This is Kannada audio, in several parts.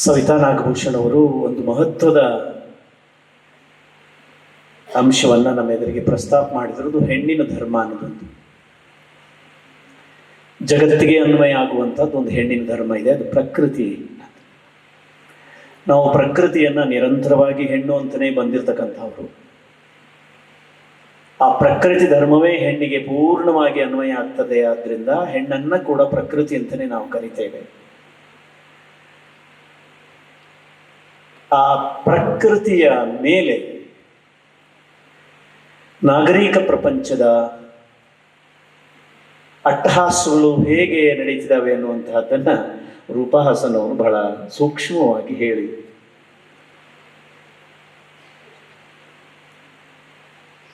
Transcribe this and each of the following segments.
ಸವಿತಾ ನಾಗಭೂಷಣ್ ಅವರು ಒಂದು ಮಹತ್ವದ ಅಂಶವನ್ನು ನಮ್ಮ ಎದುರಿಗೆ ಪ್ರಸ್ತಾಪ ಮಾಡಿದ್ರದ್ದು ಹೆಣ್ಣಿನ ಧರ್ಮ ಅನ್ನೋದೊಂದು ಜಗತ್ತಿಗೆ ಅನ್ವಯ ಆಗುವಂಥದ್ದು ಒಂದು ಹೆಣ್ಣಿನ ಧರ್ಮ ಇದೆ. ಅದು ಪ್ರಕೃತಿ. ನಾವು ಪ್ರಕೃತಿಯನ್ನ ನಿರಂತರವಾಗಿ ಹೆಣ್ಣು ಅಂತಲೇ ಬಂದಿರತಕ್ಕಂಥವ್ರು. ಆ ಪ್ರಕೃತಿ ಧರ್ಮವೇ ಹೆಣ್ಣಿಗೆ ಪೂರ್ಣವಾಗಿ ಅನ್ವಯ ಆಗ್ತದೆ. ಆದ್ರಿಂದ ಹೆಣ್ಣನ್ನ ಕೂಡ ಪ್ರಕೃತಿ ಅಂತಲೇ ನಾವು ಕರಿತೇವೆ. ಆ ಪ್ರಕೃತಿಯ ಮೇಲೆ ನಾಗರಿಕ ಪ್ರಪಂಚದ ಅಟ್ಟಹಾಸಗಳು ಹೇಗೆ ನಡೀತಿದ್ದಾವೆ ಅನ್ನುವಂತಹದ್ದನ್ನ ರೂಪಾ ಹಸನ್ ಅವರು ಬಹಳ ಸೂಕ್ಷ್ಮವಾಗಿ ಹೇಳಿ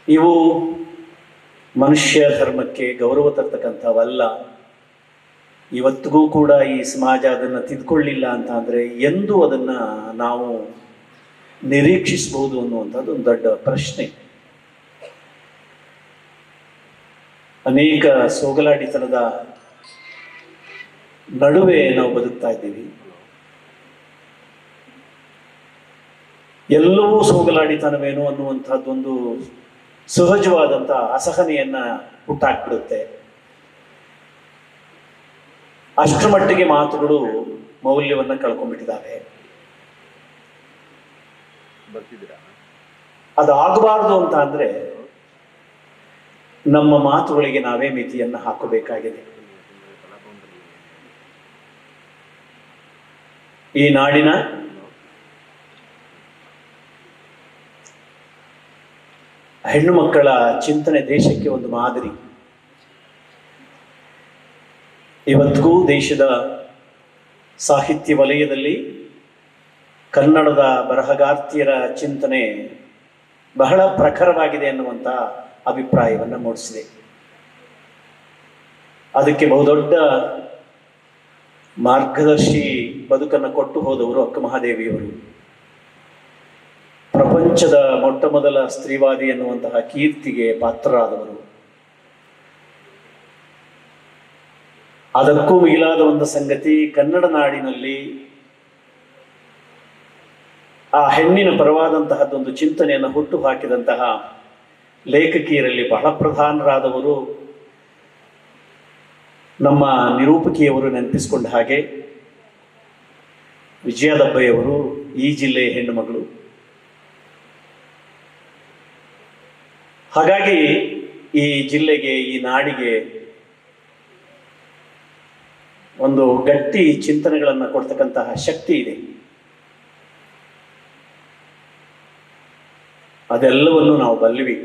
ಇವು ಮನುಷ್ಯ ಧರ್ಮಕ್ಕೆ ಗೌರವ ತರ್ತಕ್ಕಂಥವಲ್ಲ. ಇವತ್ತಿಗೂ ಕೂಡ ಈ ಸಮಾಜ ಅದನ್ನು ತಿದ್ಕೊಳ್ಳಿಲ್ಲ ಅಂತ ಅಂದರೆ ಎಂದು ಅದನ್ನ ನಾವು ನಿರೀಕ್ಷಿಸಬಹುದು ಅನ್ನುವಂಥದ್ದು ಒಂದು ದೊಡ್ಡ ಪ್ರಶ್ನೆ. ಅನೇಕ ಸೋಗಲಾಡಿತನದ ನಡುವೆ ನಾವು ಬದುಕ್ತಾ ಇದ್ದೀವಿ. ಎಲ್ಲವೂ ಸೋಗಲಾಡಿತನವೇನು ಅನ್ನುವಂಥದ್ದೊಂದು ಸಹಜವಾದಂಥ ಅಸಹನೆಯನ್ನ ಹುಟ್ಟಾಕ್ಬಿಡುತ್ತೆ. ಅಷ್ಟರ ಮಟ್ಟಿಗೆ ಮಾತುಗಳು ಮೌಲ್ಯವನ್ನ ಕಳ್ಕೊಂಡ್ಬಿಟ್ಟಿದ್ದಾವೆ. ಅದಾಗಬಾರ್ದು ಅಂತ ಅಂದ್ರೆ ನಮ್ಮ ಮಾತುಗಳಿಗೆ ನಾವೇ ಮಿತಿಯನ್ನ ಹಾಕಬೇಕಾಗಿದೆ. ಈ ನಾಡಿನ ಹೆಣ್ಣು ಮಕ್ಕಳ ಚಿಂತನೆ ದೇಶಕ್ಕೆ ಒಂದು ಮಾದರಿ. ಇವತ್ತಿಗೂ ದೇಶದ ಸಾಹಿತ್ಯ ವಲಯದಲ್ಲಿ ಕನ್ನಡದ ಬರಹಗಾರ್ತಿಯರ ಚಿಂತನೆ ಬಹಳ ಪ್ರಖರವಾಗಿದೆ ಅನ್ನುವಂಥ ಅಭಿಪ್ರಾಯವನ್ನು ಮೂಡಿಸಿದೆ. ಅದಕ್ಕೆ ಬಹುದೊಡ್ಡ ಮಾರ್ಗದರ್ಶಿ ಬದುಕನ್ನು ಕೊಟ್ಟು ಹೋದವರು ಅಕ್ಕ ಮಹಾದೇವಿಯವರು. ಪ್ರಪಂಚದ ಮೊಟ್ಟ ಮೊದಲ ಸ್ತ್ರೀವಾದಿ ಎನ್ನುವಂತಹ ಕೀರ್ತಿಗೆ ಪಾತ್ರರಾದವರು. ಅದಕ್ಕೂ ಮಿಗಿಲಾದ ಒಂದು ಸಂಗತಿ, ಕನ್ನಡ ನಾಡಿನಲ್ಲಿ ಆ ಹೆಣ್ಣಿನ ಪರವಾದಂತಹದ್ದೊಂದು ಚಿಂತನೆಯನ್ನು ಹುಟ್ಟು ಹಾಕಿದಂತಹ ಲೇಖಕಿಯರಲ್ಲಿ ಬಹಳ ಪ್ರಧಾನರಾದವರು ನಮ್ಮ ನಿರೂಪಕಿಯವರು ನೆನಪಿಸಿಕೊಂಡ ಹಾಗೆ ವಿಜಯದಬ್ಬಯ್ಯವರು ಈ ಜಿಲ್ಲೆಯ ಹೆಣ್ಣು ಮಗಳು. ಹಾಗಾಗಿ ಈ ಜಿಲ್ಲೆಗೆ, ಈ ನಾಡಿಗೆ ಒಂದು ಗಟ್ಟಿ ಚಿಂತನೆಗಳನ್ನು ಕೊಡ್ತಕ್ಕಂತಹ ಶಕ್ತಿ ಇದೆ. ಅದೆಲ್ಲವನ್ನು ನಾವು ಬಲ್ಲಿವಿ.